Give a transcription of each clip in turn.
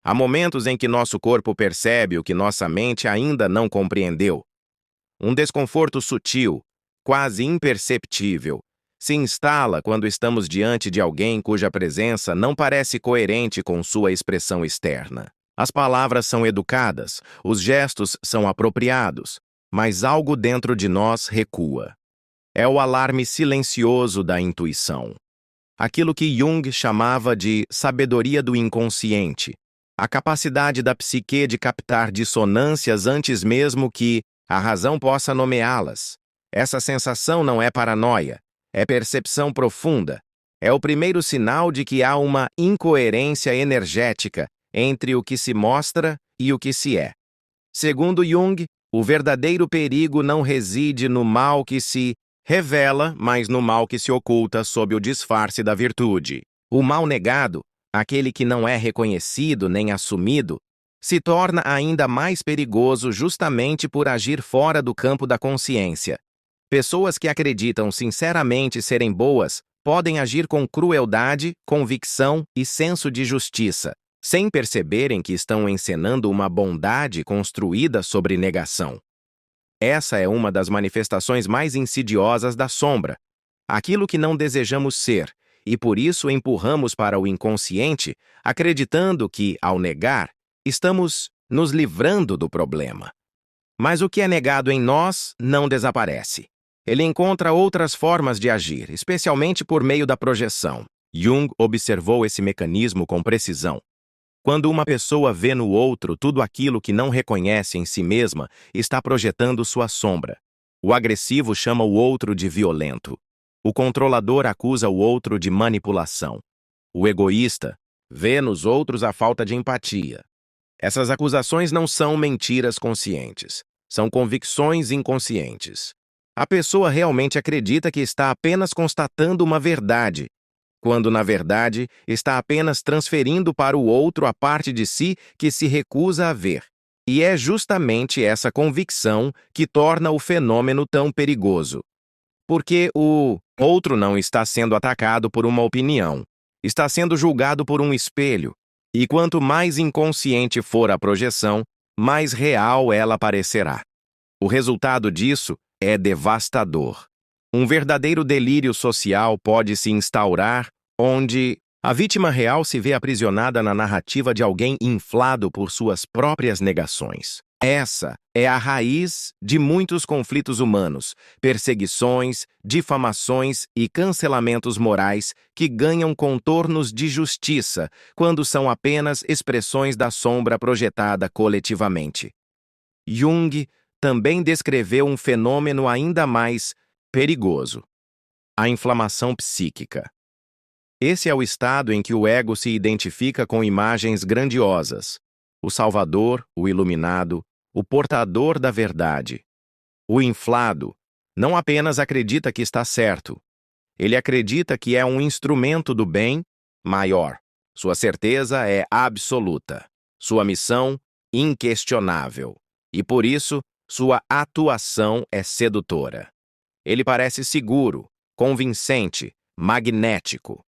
Há momentos em que nosso corpo percebe o que nossa mente ainda não compreendeu. Um desconforto sutil, quase imperceptível, se instala quando estamos diante de alguém cuja presença não parece coerente com sua expressão externa. As palavras são educadas, os gestos são apropriados, mas algo dentro de nós recua. É o alarme silencioso da intuição. Aquilo que Jung chamava de sabedoria do inconsciente, a capacidade da psique de captar dissonâncias antes mesmo que a razão possa nomeá-las. Essa sensação não é paranoia, é percepção profunda. É o primeiro sinal de que há uma incoerência energética entre o que se mostra e o que se é. Segundo Jung, o verdadeiro perigo não reside no mal que se revela, mas no mal que se oculta sob o disfarce da virtude. O mal negado, aquele que não é reconhecido nem assumido, se torna ainda mais perigoso justamente por agir fora do campo da consciência. Pessoas que acreditam sinceramente serem boas podem agir com crueldade, convicção e senso de justiça, sem perceberem que estão encenando uma bondade construída sobre negação. Essa é uma das manifestações mais insidiosas da sombra, aquilo que não desejamos ser, e por isso empurramos para o inconsciente, acreditando que, ao negar, estamos nos livrando do problema. Mas o que é negado em nós não desaparece. Ele encontra outras formas de agir, especialmente por meio da projeção. Jung observou esse mecanismo com precisão. Quando uma pessoa vê no outro tudo aquilo que não reconhece em si mesma, está projetando sua sombra. O agressivo chama o outro de violento. O controlador acusa o outro de manipulação. O egoísta vê nos outros a falta de empatia. Essas acusações não são mentiras conscientes, são convicções inconscientes. A pessoa realmente acredita que está apenas constatando uma verdade, quando, na verdade, está apenas transferindo para o outro a parte de si que se recusa a ver. E é justamente essa convicção que torna o fenômeno tão perigoso. Porque o outro não está sendo atacado por uma opinião, está sendo julgado por um espelho. E quanto mais inconsciente for a projeção, mais real ela parecerá. O resultado disso é devastador. Um verdadeiro delírio social pode se instaurar onde a vítima real se vê aprisionada na narrativa de alguém inflado por suas próprias negações. Essa é a raiz de muitos conflitos humanos, perseguições, difamações e cancelamentos morais que ganham contornos de justiça quando são apenas expressões da sombra projetada coletivamente. Jung também descreveu um fenômeno ainda mais perigoso: a inflamação psíquica. Esse é o estado em que o ego se identifica com imagens grandiosas: o Salvador, o iluminado, o portador da verdade. O inflado não apenas acredita que está certo, ele acredita que é um instrumento do bem maior. Sua certeza é absoluta, sua missão inquestionável, e por isso sua atuação é sedutora. Ele parece seguro, convincente, magnético.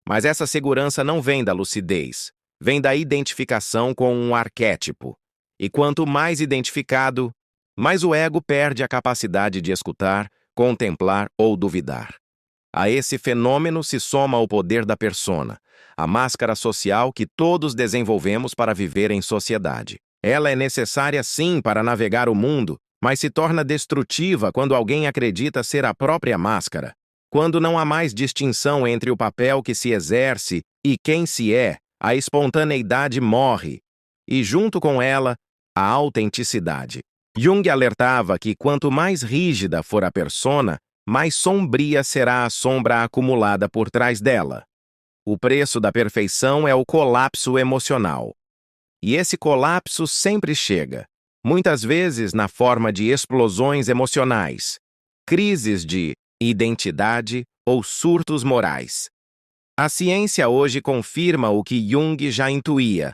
Mas essa segurança não vem da lucidez, vem da identificação com um arquétipo. E quanto mais identificado, mais o ego perde a capacidade de escutar, contemplar ou duvidar. A esse fenômeno se soma o poder da persona, a máscara social que todos desenvolvemos para viver em sociedade. Ela é necessária sim para navegar o mundo, mas se torna destrutiva quando alguém acredita ser a própria máscara. Quando não há mais distinção entre o papel que se exerce e quem se é, a espontaneidade morre, e junto com ela, a autenticidade. Jung alertava que quanto mais rígida for a persona, mais sombria será a sombra acumulada por trás dela. O preço da perfeição é o colapso emocional. E esse colapso sempre chega, muitas vezes na forma de explosões emocionais, crises de identidade ou surtos morais. A ciência hoje confirma o que Jung já intuía.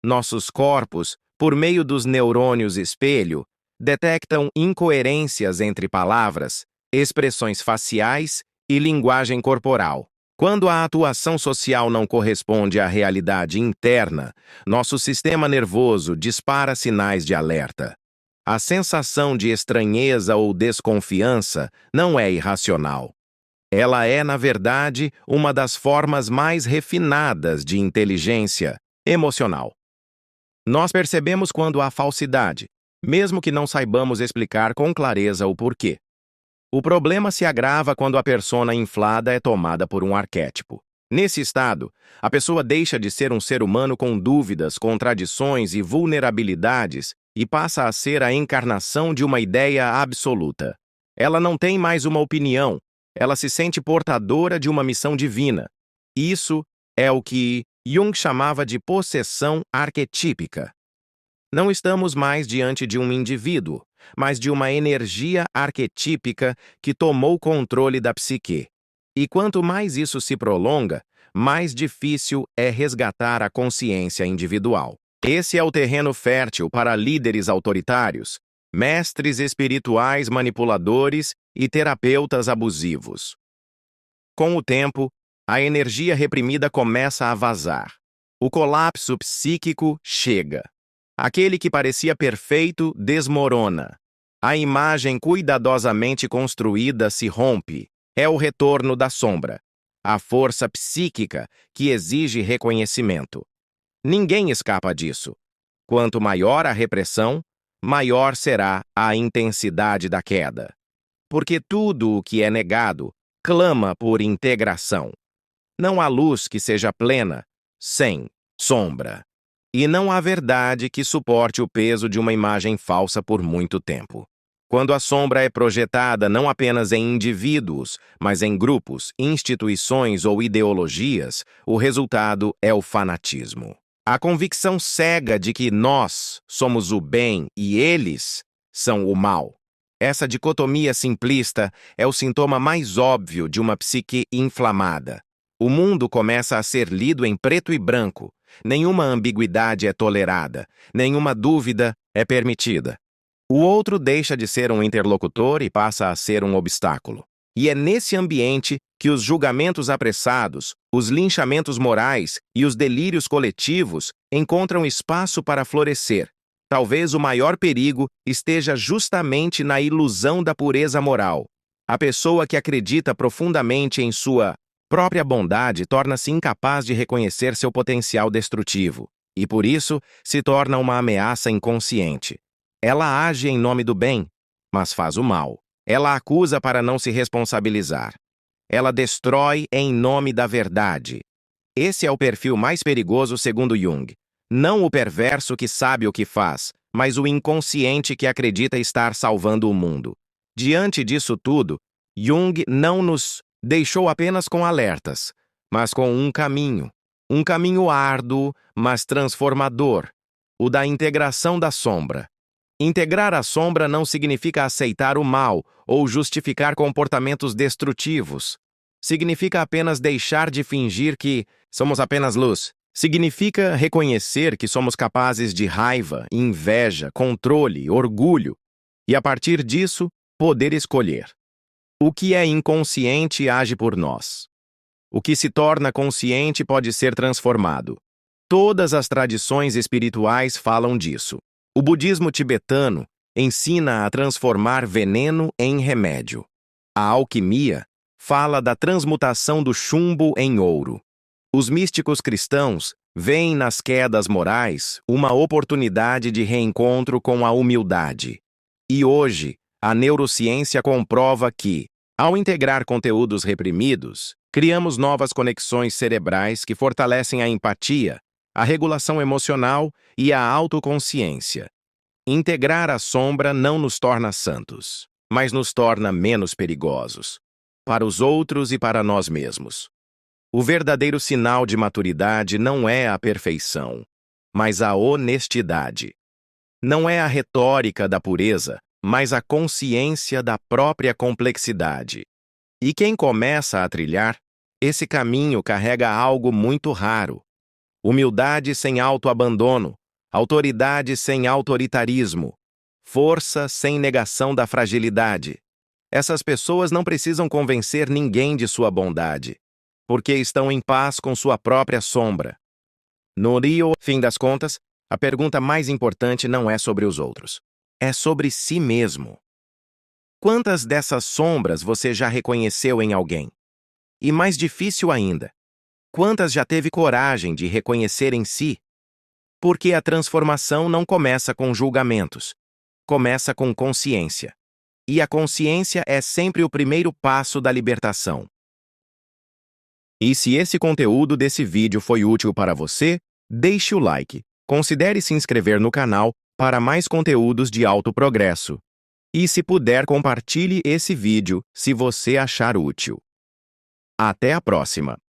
Nossos corpos, por meio dos neurônios espelho, detectam incoerências entre palavras, expressões faciais e linguagem corporal. Quando a atuação social não corresponde à realidade interna, nosso sistema nervoso dispara sinais de alerta. A sensação de estranheza ou desconfiança não é irracional. Ela é, na verdade, uma das formas mais refinadas de inteligência emocional. Nós percebemos quando há falsidade, mesmo que não saibamos explicar com clareza o porquê. O problema se agrava quando a persona inflada é tomada por um arquétipo. Nesse estado, a pessoa deixa de ser um ser humano com dúvidas, contradições e vulnerabilidades e passa a ser a encarnação de uma ideia absoluta. Ela não tem mais uma opinião, ela se sente portadora de uma missão divina. Isso é o que Jung chamava de possessão arquetípica. Não estamos mais diante de um indivíduo, mas de uma energia arquetípica que tomou controle da psique. E quanto mais isso se prolonga, mais difícil é resgatar a consciência individual. Esse é o terreno fértil para líderes autoritários, mestres espirituais manipuladores e terapeutas abusivos. Com o tempo, a energia reprimida começa a vazar. O colapso psíquico chega. Aquele que parecia perfeito desmorona. A imagem cuidadosamente construída se rompe. É o retorno da sombra, a força psíquica que exige reconhecimento. Ninguém escapa disso. Quanto maior a repressão, maior será a intensidade da queda. Porque tudo o que é negado clama por integração. Não há luz que seja plena sem sombra. E não há verdade que suporte o peso de uma imagem falsa por muito tempo. Quando a sombra é projetada não apenas em indivíduos, mas em grupos, instituições ou ideologias, o resultado é o fanatismo. A convicção cega de que nós somos o bem e eles são o mal. Essa dicotomia simplista é o sintoma mais óbvio de uma psique inflamada. O mundo começa a ser lido em preto e branco. Nenhuma ambiguidade é tolerada, nenhuma dúvida é permitida. O outro deixa de ser um interlocutor e passa a ser um obstáculo. E é nesse ambiente que os julgamentos apressados, os linchamentos morais e os delírios coletivos encontram espaço para florescer. Talvez o maior perigo esteja justamente na ilusão da pureza moral. A pessoa que acredita profundamente em sua própria bondade torna-se incapaz de reconhecer seu potencial destrutivo, e por isso se torna uma ameaça inconsciente. Ela age em nome do bem, mas faz o mal. Ela acusa para não se responsabilizar. Ela destrói em nome da verdade. Esse é o perfil mais perigoso segundo Jung. Não o perverso que sabe o que faz, mas o inconsciente que acredita estar salvando o mundo. Diante disso tudo, Jung não nos deixou apenas com alertas, mas com um caminho árduo, mas transformador, o da integração da sombra. Integrar a sombra não significa aceitar o mal ou justificar comportamentos destrutivos. Significa apenas deixar de fingir que somos apenas luz. Significa reconhecer que somos capazes de raiva, inveja, controle, orgulho, e a partir disso, poder escolher. O que é inconsciente age por nós. O que se torna consciente pode ser transformado. Todas as tradições espirituais falam disso. O budismo tibetano ensina a transformar veneno em remédio. A alquimia fala da transmutação do chumbo em ouro. Os místicos cristãos veem nas quedas morais uma oportunidade de reencontro com a humildade. E hoje, a neurociência comprova que, ao integrar conteúdos reprimidos, criamos novas conexões cerebrais que fortalecem a empatia, a regulação emocional e a autoconsciência. Integrar a sombra não nos torna santos, mas nos torna menos perigosos, para os outros e para nós mesmos. O verdadeiro sinal de maturidade não é a perfeição, mas a honestidade. Não é a retórica da pureza, mas a consciência da própria complexidade. E quem começa a trilhar, esse caminho carrega algo muito raro. Humildade sem autoabandono, autoridade sem autoritarismo, força sem negação da fragilidade. Essas pessoas não precisam convencer ninguém de sua bondade. porque estão em paz com sua própria sombra. No fim das contas, a pergunta mais importante não é sobre os outros. É sobre si mesmo. Quantas dessas sombras você já reconheceu em alguém? E mais difícil ainda, quantas já teve coragem de reconhecer em si? Porque a transformação não começa com julgamentos. Começa com consciência. E a consciência é sempre o primeiro passo da libertação. E se esse conteúdo desse vídeo foi útil para você, deixe o like. Considere se inscrever no canal para mais conteúdos de alto progresso. E se puder, compartilhe esse vídeo se você achar útil. Até a próxima!